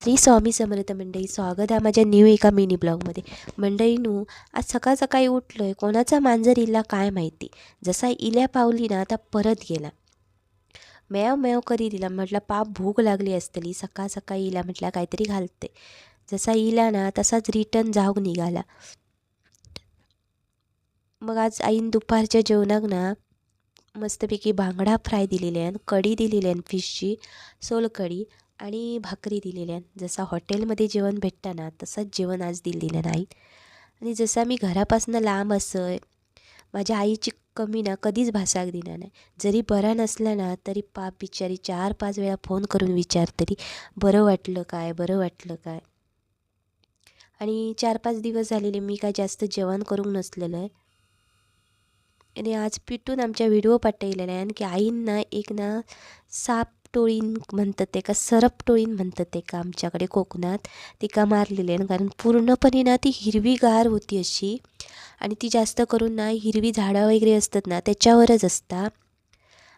श्री स्वामी समर्थ मंडळी, स्वागत आहे माझ्या न्यू एका मिनी ब्लॉगमध्ये. मंडळीनू, आज सकाळ सकाळी उठलोय, कोणाचा मांजर इला काय माहिती. जसा इल्या पावली ना आता परत गेला. मेव मेव करी दिला. म्हटलं पाप भूक लागली असतली, सकाळ सकाळी इला म्हटलं काहीतरी घालते. जसा इला ना तसाच रिटर्न जाऊक निघाला. मग आज आईन दुपारच्या जेवणाक ना मस्तपैकी बांगडा फ्राय दिलेले आहे, कढी दिलेली आहे, फिशची सोलकढी आणि भाकरी दिलेल्या. जसा हॉटेलमध्ये जेवण भेटतं ना तसंच जेवण आज दिलेलं नाही. आणि जसा मी घरापासून लांब असं माझ्या आईची कमी ना कधीच भासाक दिना नाही. जरी बरा नसला ना तरी पाप बिचारी 4-5 वेळा फोन करून विचारतली, बरं वाटलं काय, बरं वाटलं काय. आणि 4-5 दिवस झालेले मी काय जास्त जेवण करून नसलेलं आहे. आणि आज पिटून आमच्या व्हिडिओ पाठवलेला आहे की आईंना एक ना साप टोळीन म्हणतात ते का सरप टोळीन म्हणतात ते का आमच्याकडे कोकणात तिका मारलेले आहे. कारण पूर्णपणे ना ती हिरवीगार होती अशी, आणि ती जास्त करून ना हिरवी झाडं वगैरे असतात ना त्याच्यावरच असता.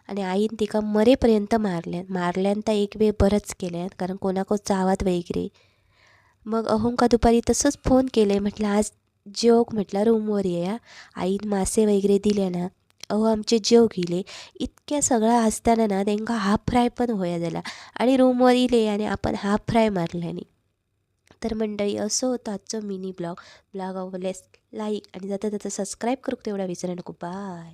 आणि आईन तिका मरेपर्यंत मारल्यानंतर एक वेळ बरंच केल्यान, कारण कोणाको चावत वगैरे. मग अहोंका दुपारी तसंच फोन केले, म्हटलं आज जेवक, म्हटलं रूमवर येया. आईन मासे वगैरे दिले ना, अहो आमचे जेव गेले. इतक्या सगळा असताना ना त्यांका हाफ फ्राय पण होया झाला, आणि रूमवर इले आणि आपण हाफ फ्राय मारल्याने. तर मंडळी असं होतं आजचं मिनी ब्लॉग. ब्लॉग आवडल्यास लाईक आणि जाता जाता सबस्क्राईब करू तेवढा विसरू नको. बाय.